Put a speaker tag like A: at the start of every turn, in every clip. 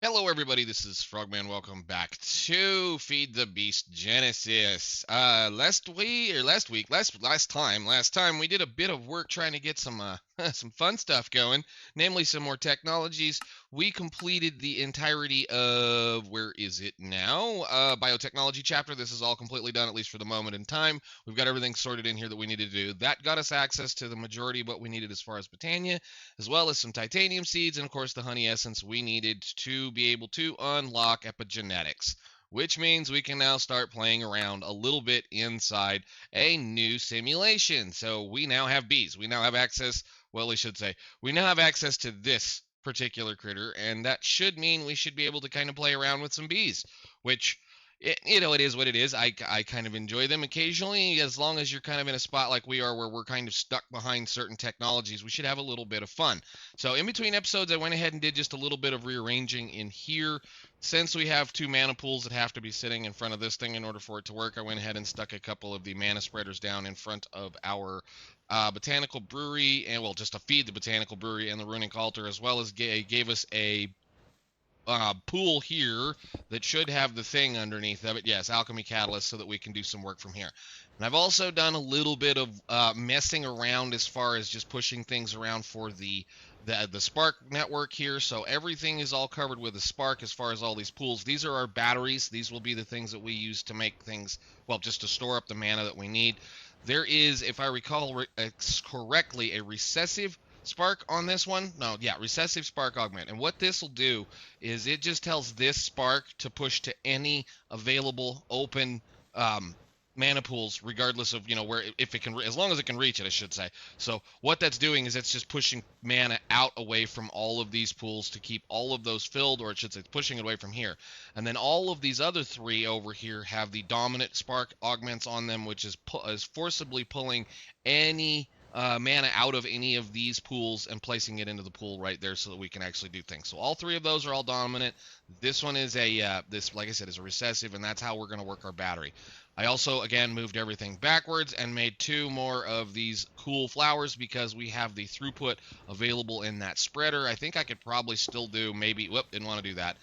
A: Hello, everybody. This is Frogman. Welcome back to Feed the Beast Genesis. Last time we did a bit of work trying to get some some fun stuff going, namely some more technologies. We completed the entirety of where is it now? Biotechnology chapter. This is all completely done, at least for the moment in time. We've got everything sorted in here that we needed to do. That got us access to the majority of what we needed as far as botania, as well as some titanium seeds and, of course, the honey essence we needed to be able to unlock epigenetics, which means we can now start playing around a little bit inside a new simulation. So we now have bees. We now have access, well, we should say, we now have access to this particular critter, and that should mean we should be able to kind of play around with some bees, which it is what it is. I kind of enjoy them occasionally, as long as you're kind of in a spot like we are where we're kind of stuck behind certain technologies. We should have a little bit of fun. So in between episodes, I went ahead and did just a little bit of rearranging in here. Since we have two mana pools that have to be sitting in front of this thing in order for it to work, I went ahead and stuck a couple of the mana spreaders down in front of our botanical brewery, and well, just to feed the botanical brewery and the runic altar, as well as gave us a pool here that should have the thing underneath of it. Yes, alchemy catalyst, so that we can do some work from here. And I've also done a little bit of messing around as far as just pushing things around for the spark network here. So everything is all covered with a spark as far as all these pools. These are our batteries. These will be the things that we use to make things, well, just to store up the mana that we need. There is, if I recall correctly, a recessive spark on this one. No, yeah, recessive spark augment. And what this will do is it just tells this spark to push to any available open mana pools, regardless of where, if it can, as long as it can reach it, I should say. So what that's doing is it's just pushing mana out away from all of these pools to keep all of those filled, or it should say it's pushing it away from here. And then all of these other three over here have the dominant spark augments on them, which is forcibly pulling any mana out of any of these pools and placing it into the pool right there, so that we can actually do things. So all three of those are all dominant. This one is this, like I said, is a recessive, and that's how we're going to work our battery. I also, again, moved everything backwards and made two more of these cool flowers because we have the throughput available in that spreader. I think I could probably still do maybe, didn't want to do that.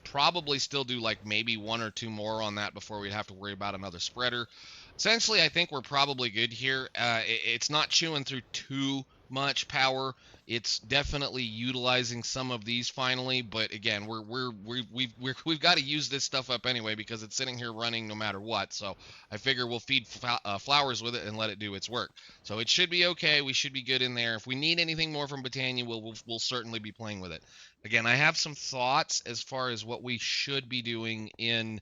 A: Probably still do like maybe one or two more on that before we'd have to worry about another spreader. Essentially, I think we're probably good here. It's not chewing through too much power. It's definitely utilizing some of these finally, but again, we've got to use this stuff up anyway because it's sitting here running no matter what. So I figure we'll feed flowers with it and let it do its work. So it should be okay. We should be good in there. If we need anything more from Botania, we'll certainly be playing with it. Again, I have some thoughts as far as what we should be doing in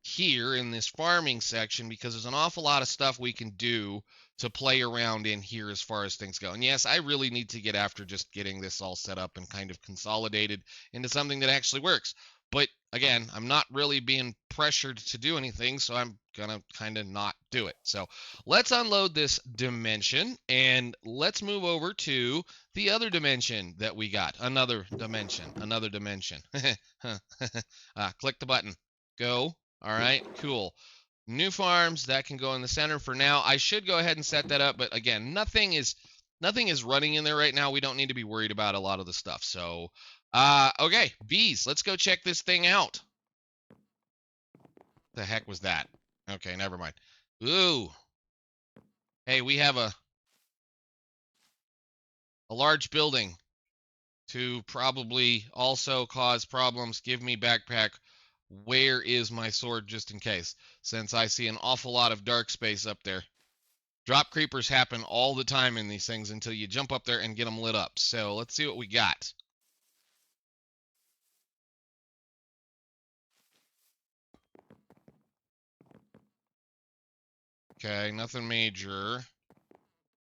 A: here in this farming section, because there's an awful lot of stuff we can do to play around in here as far as things go. And yes, I really need to get after just getting this all set up and kind of consolidated into something that actually works. But again, I'm not really being pressured to do anything, so I'm gonna kind of not do it. So let's unload this dimension and let's move over to the other dimension that we got. Another dimension. Click the button. Go. All right, cool. New farms, that can go in the center for now. I should go ahead and set that up, but again, nothing is running in there right now. We don't need to be worried about a lot of the stuff. So, okay, bees, let's go check this thing out. The heck was that? Okay, never mind. Ooh. Hey, we have a large building to probably also cause problems. Give me backpack. Where is my sword, just in case, since I see an awful lot of dark space up there. Drop creepers happen all the time in these things until you jump up there and get them lit up. So let's see what we got. Okay, nothing major.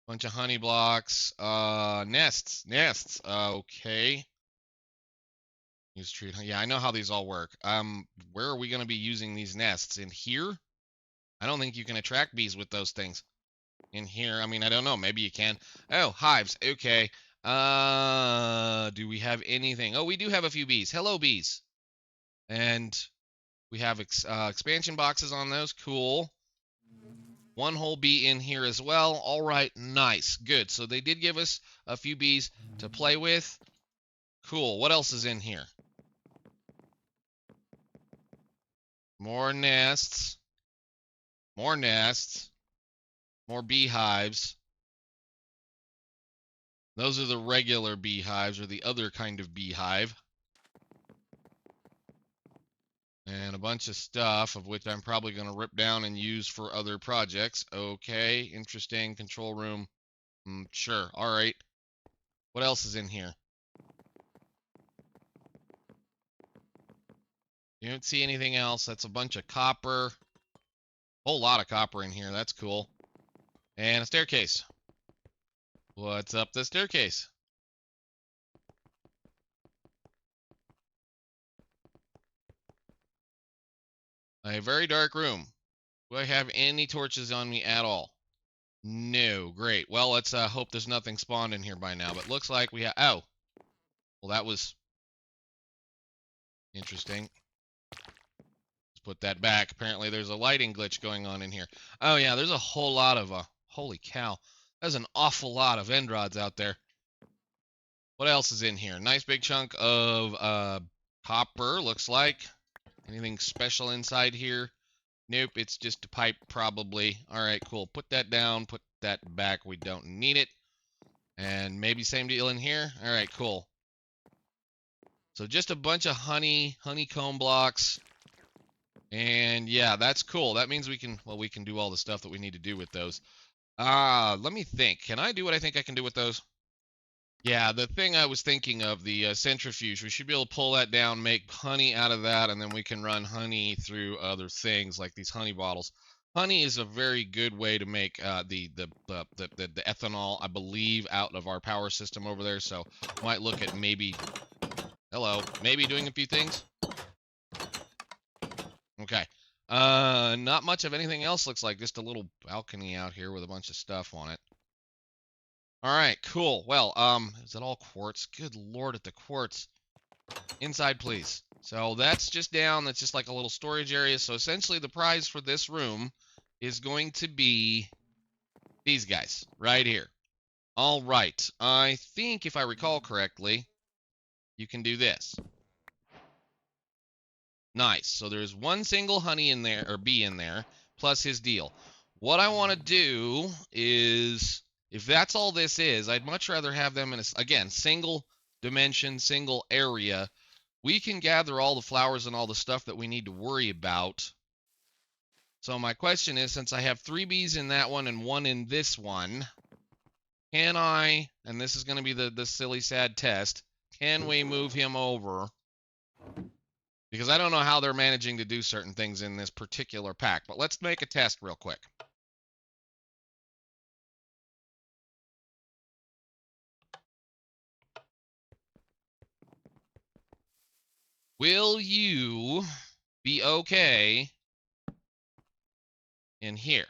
A: Bunch of honey blocks. Nests. Okay. Use treat. Yeah, I know how these all work. Where are we going to be using these nests? In here? I don't think you can attract bees with those things. In here, I mean, I don't know. Maybe you can. Oh, hives. Okay. Do we have anything? Oh, we do have a few bees. Hello, bees. And we have expansion boxes on those. Cool. One whole bee in here as well. All right, nice. Good. So they did give us a few bees to play with. Cool. What else is in here? More nests. More nests. More beehives. Those are the regular beehives, or the other kind of beehive. And a bunch of stuff, of which I'm probably going to rip down and use for other projects. Okay, interesting. Control room. Sure, all right. What else is in here? You don't see anything else. That's a bunch of copper. Whole lot of copper in here. That's cool. And a staircase. What's up the staircase? A very dark room. Do I have any torches on me at all? No. Great. Well, let's hope there's nothing spawned in here by now. But looks like we have... Oh. Well, that was interesting. Let's put that back. Apparently there's a lighting glitch going on in here. Oh, yeah. There's a whole lot of... Holy cow. There's an awful lot of end rods out there. What else is in here? Nice big chunk of copper, looks like. Anything special inside here? Nope, it's just a pipe, probably. All right, cool. Put that down. Put that back. We don't need it. And maybe same deal in here. All right, cool. So just a bunch of honeycomb blocks. And yeah, that's cool. That means we can do all the stuff that we need to do with those. Let me think. Can I do what I think I can do with those? Yeah, the thing I was thinking of, the centrifuge, we should be able to pull that down, make honey out of that, and then we can run honey through other things like these honey bottles. Honey is a very good way to make the ethanol, I believe, out of our power system over there. So might look at maybe doing a few things. Okay. Not much of anything else looks like, just a little balcony out here with a bunch of stuff on it. All right, cool. Well, is it all quartz? Good lord at the quartz. Inside, please. So that's just down. That's just like a little storage area. So essentially the prize for this room is going to be these guys right here. All right. I think if I recall correctly, you can do this. Nice. So there's one single honey in there, or bee in there, plus his deal. What I want to do is... if that's all this is, I'd much rather have them in a, again, single dimension, single area. We can gather all the flowers and all the stuff that we need to worry about. So my question is, since I have 3 bees in that one and 1 in this one, can I, and this is going to be the silly sad test, can we move him over? Because I don't know how they're managing to do certain things in this particular pack, but let's make a test real quick. Will you be okay in here?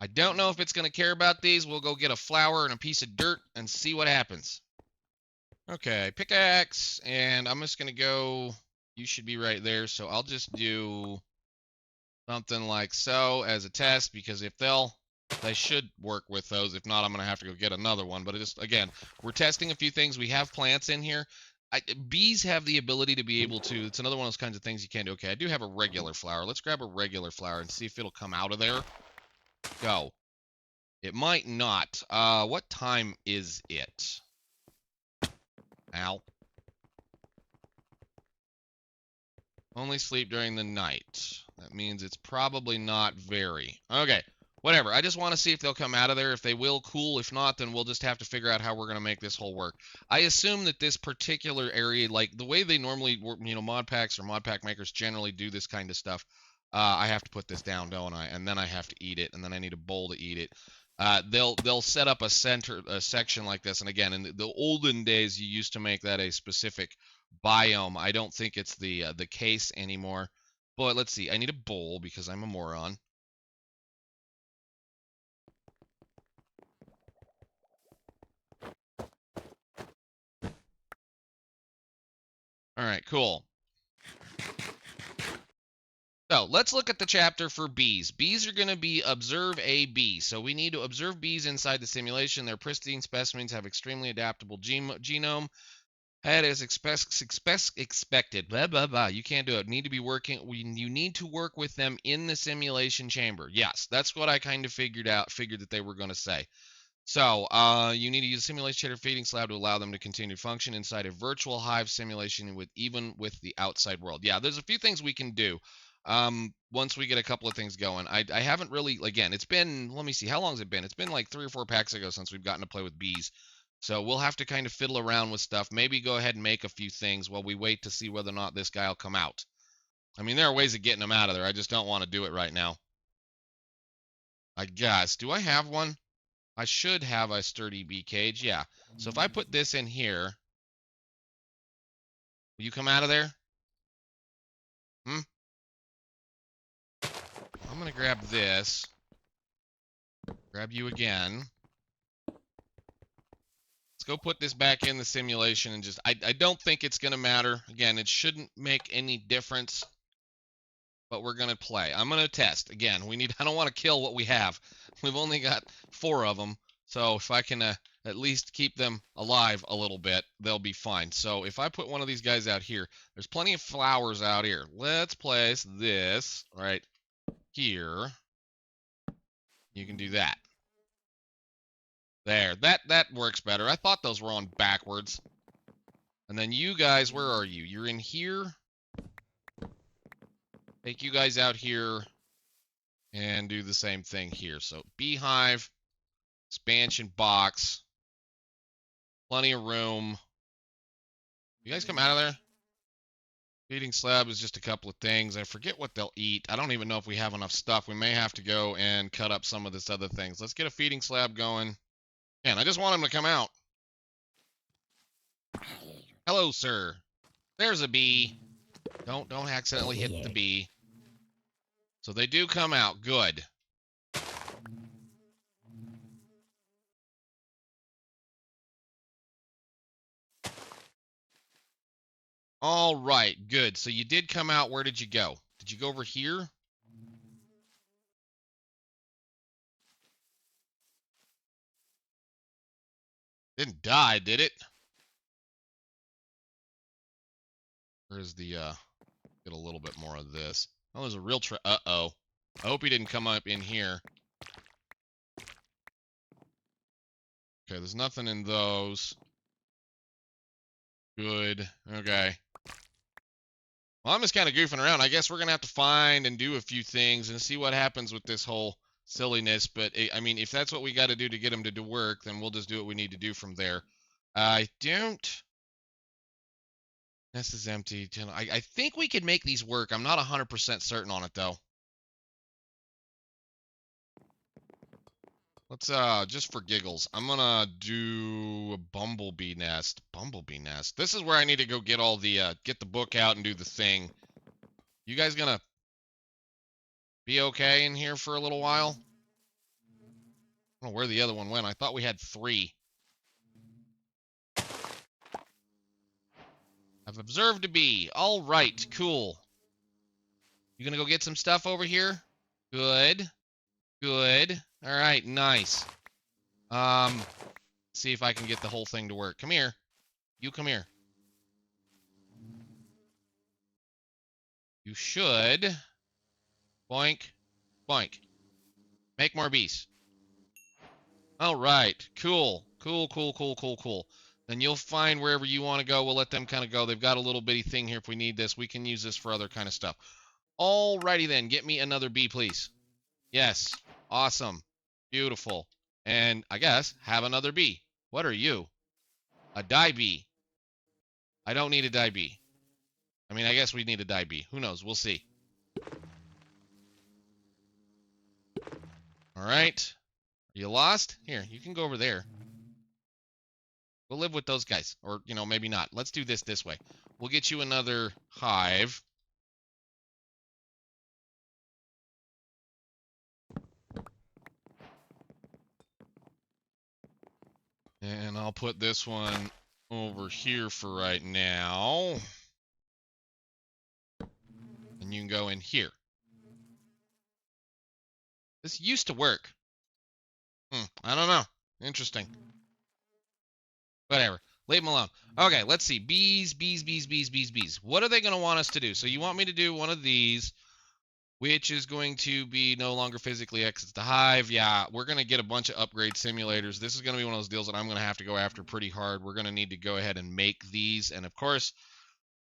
A: I don't know if it's going to care about these. We'll go get a flower and a piece of dirt and see what happens. Okay, pickaxe, and I'm just going to go, you should be right there, so I'll just do something like so as a test, because if they should work with those. If not, I'm going to have to go get another one. But it just, again, we're testing a few things. We have plants in here. Bees have the ability to be able to, it's another one of those kinds of things you can't do. Okay, I do have a regular flower. Let's grab a regular flower and see if it'll come out of there. Go. It might not. What time is it? Ow. Only sleep during the night. That means it's probably not very. Okay. Whatever. I just want to see if they'll come out of there. If they will, cool. If not, then we'll just have to figure out how we're going to make this whole work. I assume that this particular area, like the way they normally work, mod packs or mod pack makers generally do this kind of stuff, I have to put this down, don't I? And then I have to eat it, and then I need a bowl to eat it. They'll set up a section like this, and again, in the olden days, you used to make that a specific biome. I don't think it's the case anymore. But let's see. I need a bowl because I'm a moron. All right, cool. So let's look at the chapter for bees. Bees are going to be observe a bee. So we need to observe bees inside the simulation. Their pristine specimens have extremely adaptable genome. Had as expected. Blah blah blah. You can't do it. Need to be working. You need to work with them in the simulation chamber. Yes, that's what I kind of figured that they were going to say. So, you need to use a simulation feeding slab to allow them to continue to function inside a virtual hive simulation even with the outside world. Yeah, there's a few things we can do. Once we get a couple of things going. I haven't really, again, it's been, let me see, how long has it been? It's been like 3 or 4 packs ago since we've gotten to play with bees. So we'll have to kind of fiddle around with stuff. Maybe go ahead and make a few things while we wait to see whether or not this guy will come out. I mean, there are ways of getting him out of there. I just don't want to do it right now. I guess. Do I have one? I should have a sturdy bee cage. Yeah. So if I put this in here, will you come out of there? I'm going to grab this. Grab you again. Let's go put this back in the simulation and just, I don't think it's going to matter. Again, it shouldn't make any difference, but we're going to play. I'm going to test. Again, I don't want to kill what we have. We've only got 4 of them. So if I can at least keep them alive a little bit, they'll be fine. So if I put one of these guys out here, there's plenty of flowers out here. Let's place this right here. You can do that. There, that works better. I thought those were on backwards. And then you guys, where are you? You're in here. Take you guys out here and do the same thing here. So beehive, expansion box, plenty of room. You guys come out of there. Feeding slab is just a couple of things. I forget what they'll eat. I don't even know if we have enough stuff. We may have to go and cut up some of this other things. Let's get a feeding slab going. Man, I just want him to come out. Hello, sir. There's a bee. Don't accidentally hit the bee. So they do come out. Good. All right, good. So you did come out. Where did you go? Did you go over here? Didn't die, did it? Where's the, get a little bit more of this. Oh, there's a real uh-oh. I hope he didn't come up in here. Okay, there's nothing in those. Good. Okay. Well, I'm just kind of goofing around. I guess we're going to have to find and do a few things and see what happens with this whole silliness. But, I mean, if that's what we got to do to get them to do work, then we'll just do what we need to do from there. I don't... This is empty. I think we could make these work. I'm not 100% certain on it, though. Let's, just for giggles, I'm gonna do a bumblebee nest. Bumblebee nest. This is where I need to go get all the, get the book out and do the thing. You guys gonna be okay in here for a little while? I don't know where the other one went. I thought we had 3. I've observed a bee. All right, cool. You gonna go get some stuff over here? Good. Good. All right, nice. See if I can get the whole thing to work. Come here. You come here. You should. Boink. Boink. Make more bees. All right. Cool. Cool, cool, cool, cool, cool. Then you'll find wherever you want to go. We'll let them kind of go. They've got a little bitty thing here if we need this. We can use this for other kind of stuff. Alrighty then. Get me another bee, please. Yes. Awesome. Beautiful. And I guess have another bee. What are you? A die bee. I don't need a die bee. I mean, I guess we need a die bee. Who knows? We'll see. All right. Are you lost? Here, you can go over there. We'll live with those guys. Or, you know, maybe not. Let's do this way. We'll get you another hive. And I'll put this one over here for right now. And you can go in here. This used to work. I don't know. Interesting. Whatever. Leave them alone. Okay, let's see. Bees. What are they going to want us to do? So you want me to do one of these, which is going to be no longer physically exits the hive. Yeah, we're going to get a bunch of upgrade simulators. This is going to be one of those deals that I'm going to have to go after pretty hard. We're going to need to go ahead and make these. And of course,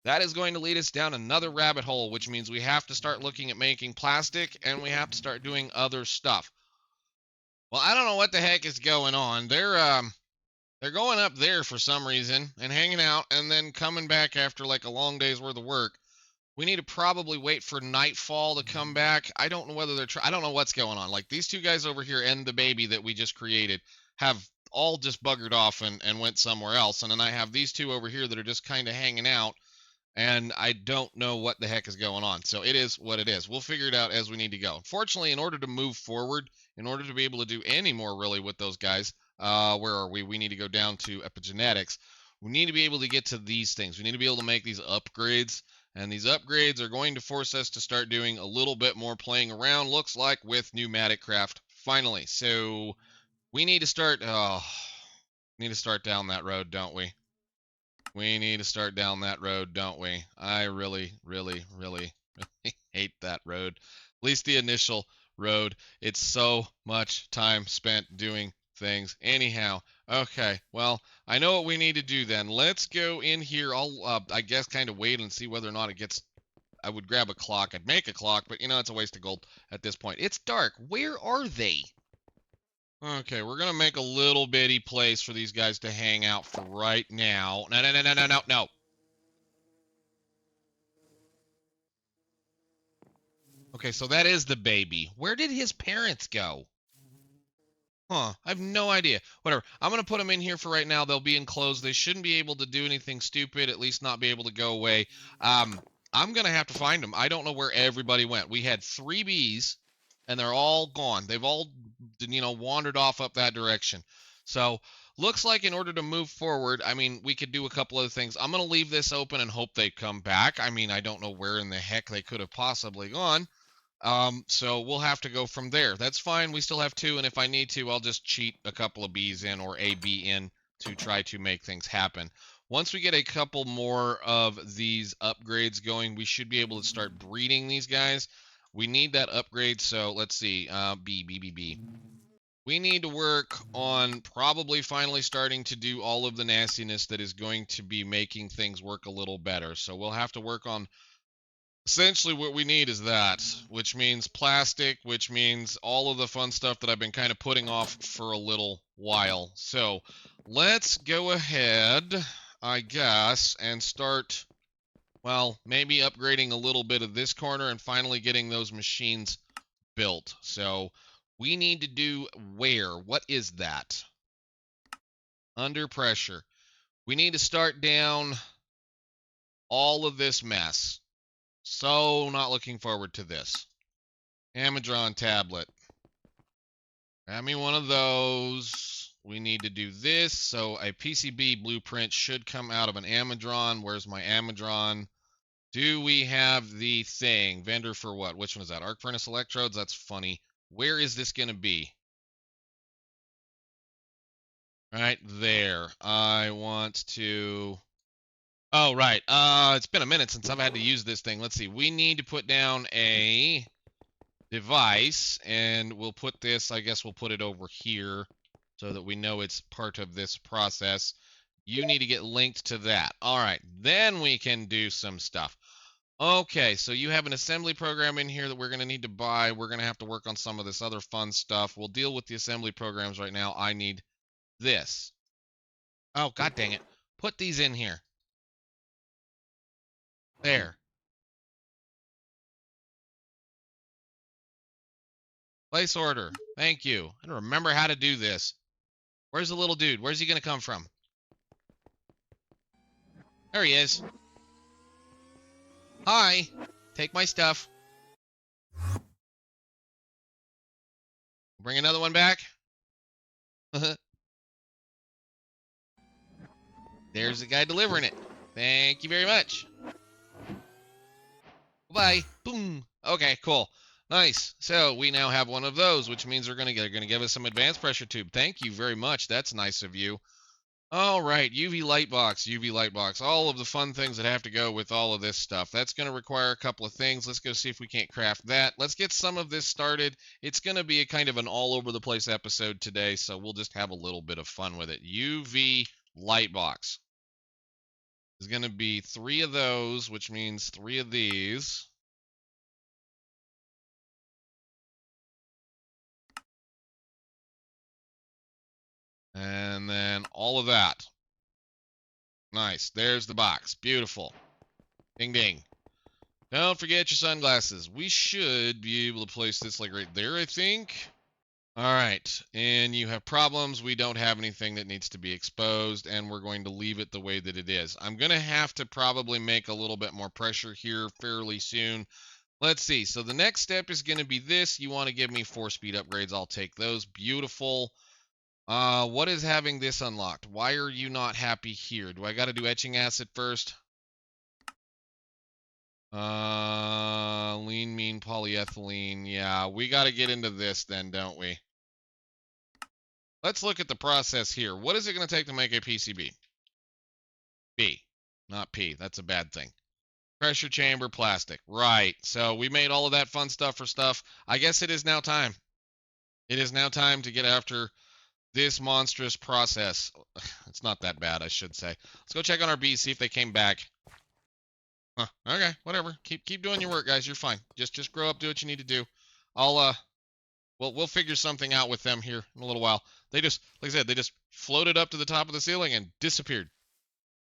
A: that is going to lead us down another rabbit hole, which means we have to start looking at making plastic and we have to start doing other stuff. Well, I don't know what the heck is going on. They're going up there for some reason and hanging out and then coming back after like a long day's worth of work. We need to probably wait for nightfall to come back. I don't know whether they're I don't know what's going on. Like these two guys over here and the baby that we just created have all just buggered off and went somewhere else. And then I have these two over here that are just kind of hanging out. And I don't know what the heck is going on. So it is what it is. We'll figure it out as we need to go. Fortunately, in order to move forward, in order to be able to do any more really with those guys, where are we? We need to go down to epigenetics. We need to be able to get to these things. We need to be able to make these upgrades. And these upgrades are going to force us to start doing a little bit more playing around, looks like, with pneumatic craft finally. So we need to start, need to start down that road, don't we? We need to start down that road, don't we? I really hate that road. At least the initial road. It's so much time spent doing things. Anyhow, okay, well, I know what we need to do then. Let's go in here. I'll, I guess, kind of wait and see whether or not it gets... I would grab a clock. I'd make a clock, but, you know, it's a waste of gold at this point. It's dark. Where are they? Okay, we're going to make a little bitty place for these guys to hang out for right now. No. Okay, so that is the baby. Where did his parents go? Huh, I have no idea. Whatever. I'm going to put them in here for right now. They'll be enclosed. They shouldn't be able to do anything stupid, at least not be able to go away. I'm going to have to find them. I don't know where everybody went. We had 3 bees, and they're all gone. They've all, you know, wandered off up that direction. So, looks like in order to move forward, I mean, we could do a couple other things. I'm going to leave this open and hope they come back. I mean, I don't know where in the heck they could have possibly gone. So we'll have to go from there. That's fine. We still have 2, and if I need to, I'll just cheat a couple of bees in or a bee in to try to make things happen. Once we get a couple more of these upgrades going, we should be able to start breeding these guys. We need that upgrade, so let's see. B. We need to work on probably finally starting to do all of the nastiness that is going to be making things work a little better. So we'll have to work on... Essentially what we need is that, which means plastic, which means all of the fun stuff that I've been kind of putting off for a little while. So let's go ahead, I guess, and start, well, maybe upgrading a little bit of this corner and finally getting those machines built. So we need to do where? What is that? Under pressure. We need to start down all of this mess. So not looking forward to this. Amazon tablet. Grab me one of those. We need to do this. So a PCB blueprint should come out of an Amazon. Where's my Amazon? Do we have the thing? Vendor for what? Which one is that? Arc furnace electrodes? That's funny. Where is this going to be? Right there. I want to... Oh, right. It's been a minute since I've had to use this thing. Let's see. We need to put down a device, and we'll put this, I guess we'll put it over here so that we know it's part of this process. You need to get linked to that. All right. Then we can do some stuff. Okay, so you have an assembly program in here that we're going to need to buy. We're going to have to work on some of this other fun stuff. We'll deal with the assembly programs right now. I need this. Oh, god dang it. Put these in here. There. Place order. Thank you. I don't remember how to do this. Where's the little dude? Where's he going to come from? There he is. Hi. Take my stuff. Bring another one back. There's the guy delivering it. Thank you very much. Bye. Boom. Okay, cool. Nice. So we now have one of those, which means they're going to give us some advanced pressure tube. Thank you very much. That's nice of you. All right, UV light box, UV light box, all of the fun things that have to go with all of this stuff. That's going to require a couple of things. Let's go see if we can't craft that. Let's get some of this started. It's going to be a kind of an all over the place episode today, so we'll just have a little bit of fun with it. UV light box. There's going to be 3 of those, which means 3 of these. And then all of that. Nice. There's the box. Beautiful. Ding, ding. Don't forget your sunglasses. We should be able to place this like right there, I think. All right. And you have problems. We don't have anything that needs to be exposed, and we're going to leave it the way that it is. I'm going to have to probably make a little bit more pressure here fairly soon. Let's see. So the next step is going to be this. You want to give me 4 speed upgrades. I'll take those. Beautiful. What is having this unlocked? Why are you not happy here? Do I got to do etching acid first? Lean mean polyethylene. Yeah, we got to get into this then, don't we? Let's look at the process here. What is it going to take to make a PCB? B, not P. That's a bad thing. Pressure chamber plastic. Right. So we made all of that fun stuff for stuff. I guess it is now time. It is now time to get after this monstrous process. It's not that bad, I should say. Let's go check on our bees, see if they came back. Huh, okay, whatever. Keep doing your work, guys. You're fine. Just grow up, do what you need to do. We'll figure something out with them here in a little while. They just, like I said, they just floated up to the top of the ceiling and disappeared,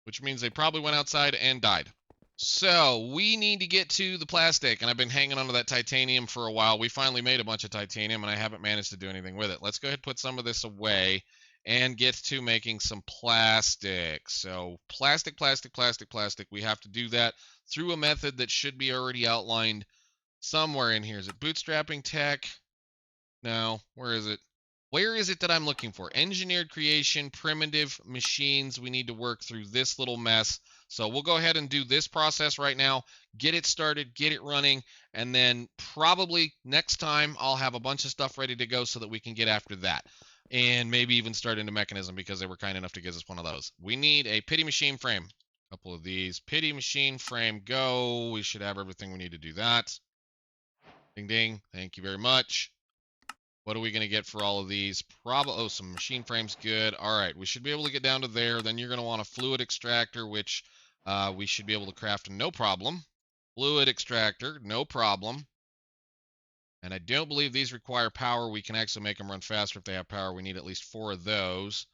A: which means they probably went outside and died. So we need to get to the plastic, and I've been hanging onto that titanium for a while. We finally made a bunch of titanium, and I haven't managed to do anything with it. Let's go ahead and put some of this away and get to making some plastic. So plastic, plastic, plastic, plastic. We have to do that through a method that should be already outlined somewhere in here. Is it bootstrapping tech? No. Where is it? Where is it that I'm looking for? Engineered creation, primitive machines. We need to work through this little mess. So we'll go ahead and do this process right now, get it started, get it running, and then probably next time I'll have a bunch of stuff ready to go so that we can get after that. And maybe even start into mechanism because they were kind enough to give us one of those. We need a pity machine frame. A couple of these. Pity machine frame, go. We should have everything we need to do that. Ding, ding. Thank you very much. What are we going to get for all of these? Probably, oh, some machine frames, good. All right, we should be able to get down to there. Then you're going to want a fluid extractor, which we should be able to craft no problem. Fluid extractor, no problem. And I don't believe these require power. We can actually make them run faster if they have power. We need at least 4 of those.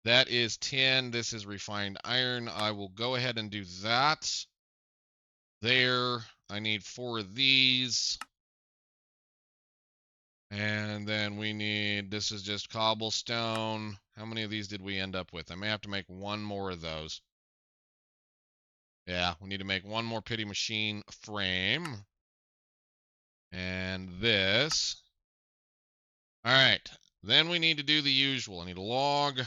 A: That is 10. This is refined iron. I will go ahead and do that. There. I need 4 of these. And then we need, this is just cobblestone. How many of these did we end up with? I may have to make 1 more of those. Yeah, we need to make 1 more pity machine frame. And this. All right, then we need to do the usual. I need a log,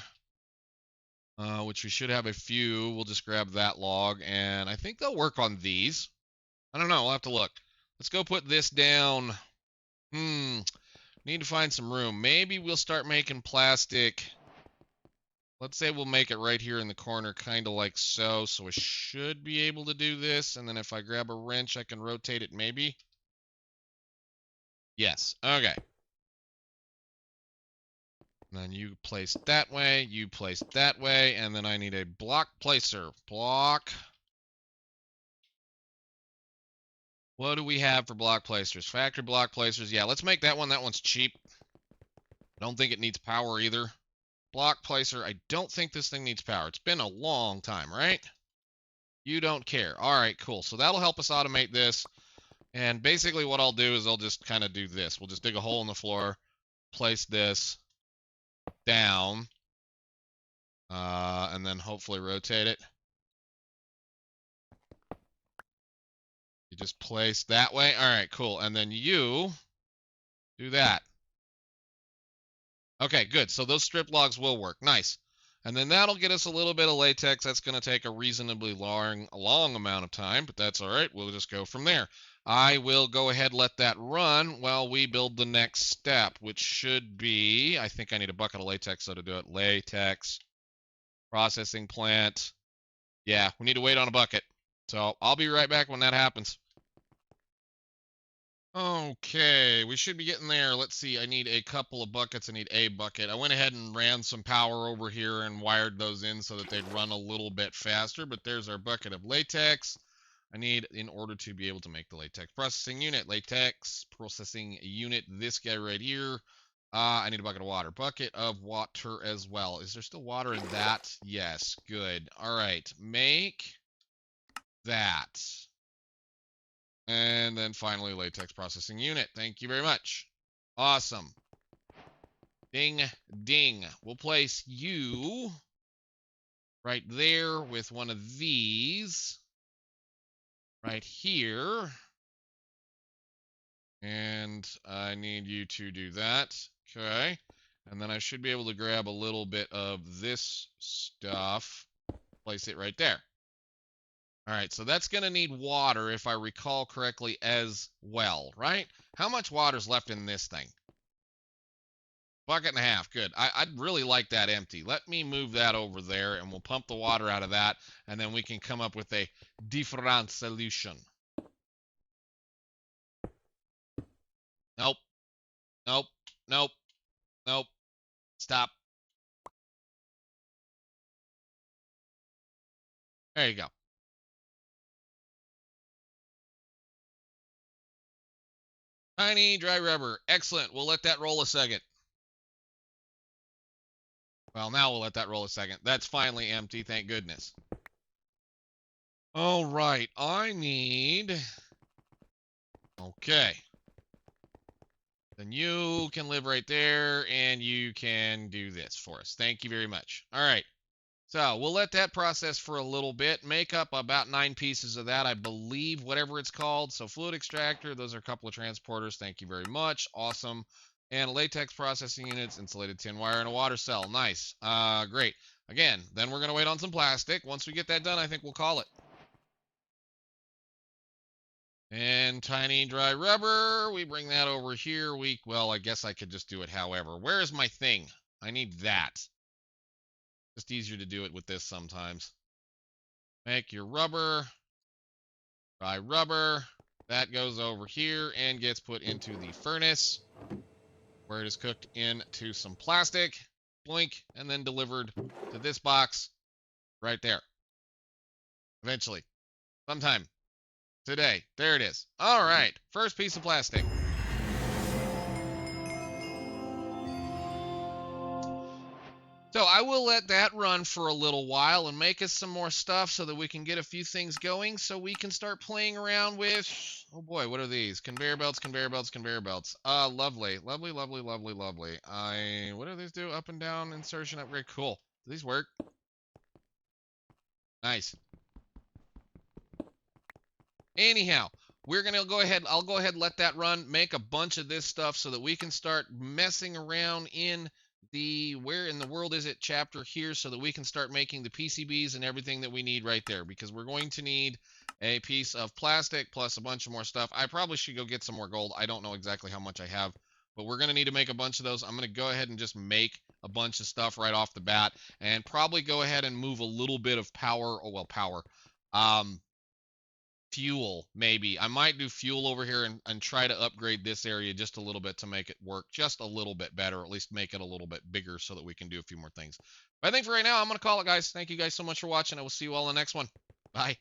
A: which we should have a few. We'll just grab that log, and I think they'll work on these. I don't know, we'll have to look. Let's go put this down. Need to find some room. Maybe we'll start making plastic. Let's say we'll make it right here in the corner, kind of like so. So I should be able to do this. And then if I grab a wrench, I can rotate it maybe. Yes. Okay. And then you place that way. You place that way. And then I need a block placer. Block. What do we have for block placers? Factory block placers. Yeah, let's make that one. That one's cheap. I don't think it needs power either. Block placer. I don't think this thing needs power. It's been a long time, right? You don't care. All right, cool. So that'll help us automate this. And basically what I'll do is I'll just kind of do this. We'll just dig a hole in the floor, place this down, and then hopefully rotate it. You just place that way. All right, cool. And then you do that. Okay, good. So those strip logs will work. Nice. And then that'll get us a little bit of latex. That's going to take a reasonably long amount of time, but that's all right. We'll just go from there. I will go ahead and let that run while we build the next step, which should be, I think I need a bucket of latex so to do it. Latex Processing plant. Yeah, we need to wait on a bucket. So I'll be right back when that happens. Okay, we should be getting there. Let's see, I need a couple of buckets. I need a bucket. I went ahead and ran some power over here and wired those in so that they'd run a little bit faster, but there's our bucket of latex. I need, in order to be able to make the latex processing unit, latex processing unit, this guy right here. I need a bucket of water. Bucket of water as well. Is there still water in that? Yes, good. All right, make that. And then finally, latex processing unit. Thank you very much. Awesome. Ding, ding. We'll place you right there with one of these. Right here. And I need you to do that. Okay. And then I should be able to grab a little bit of this stuff. Place it right there. All right, so that's going to need water, if I recall correctly, as well, right? How much water's left in this thing? Bucket and a half. Good. I'd really like that empty. Let me move that over there, and we'll pump the water out of that, and then we can come up with a different solution. Nope. Nope. Nope. Nope. Stop. There you go. Tiny dry rubber. Excellent. We'll let that roll a second. Well, now we'll let that roll a second. That's finally empty. Thank goodness. All right. I need... Okay. Then you can live right there, and you can do this for us. Thank you very much. All right. So we'll let that process for a little bit. Make up about 9 pieces of that, I believe, whatever it's called. So fluid extractor, those are a couple of transporters. Thank you very much. Awesome. And latex processing units, insulated tin wire, and a water cell. Nice. Great. Again, then we're going to wait on some plastic. Once we get that done, I think we'll call it. And tiny dry rubber, we bring that over here. Well, I guess I could just do it however. Where is my thing? I need that. Just easier to do it with this sometimes. Make your rubber. Dry rubber. That goes over here and gets put into the furnace, where it is cooked into some plastic. Blink, and then delivered to this box right there. Eventually. Sometime. Today. There it is. All right. First piece of plastic. So I will let that run for a little while and make us some more stuff so that we can get a few things going so we can start playing around with, oh boy, what are these? Conveyor belts, conveyor belts, conveyor belts. Lovely, lovely, lovely, lovely, lovely. What do these do? Up and down, insertion, upgrade. Cool. Do these work? Nice. Anyhow, we're going to go ahead. I'll go ahead and let that run, make a bunch of this stuff so that we can start messing around in the where in the world is it chapter here so that we can start making the PCBs and everything that we need right there, because we're going to need a piece of plastic plus a bunch of more stuff. I probably should go get some more gold. I don't know exactly how much I have, but we're going to need to make a bunch of those. I'm going to go ahead and just make a bunch of stuff right off the bat and probably go ahead and move a little bit of power. Oh, well, power. Fuel, maybe. I might do fuel over here and try to upgrade this area just a little bit to make it work just a little bit better, or at least make it a little bit bigger so that we can do a few more things. But I think for right now, I'm going to call it, guys. Thank you guys so much for watching. I will see you all in the next one. Bye.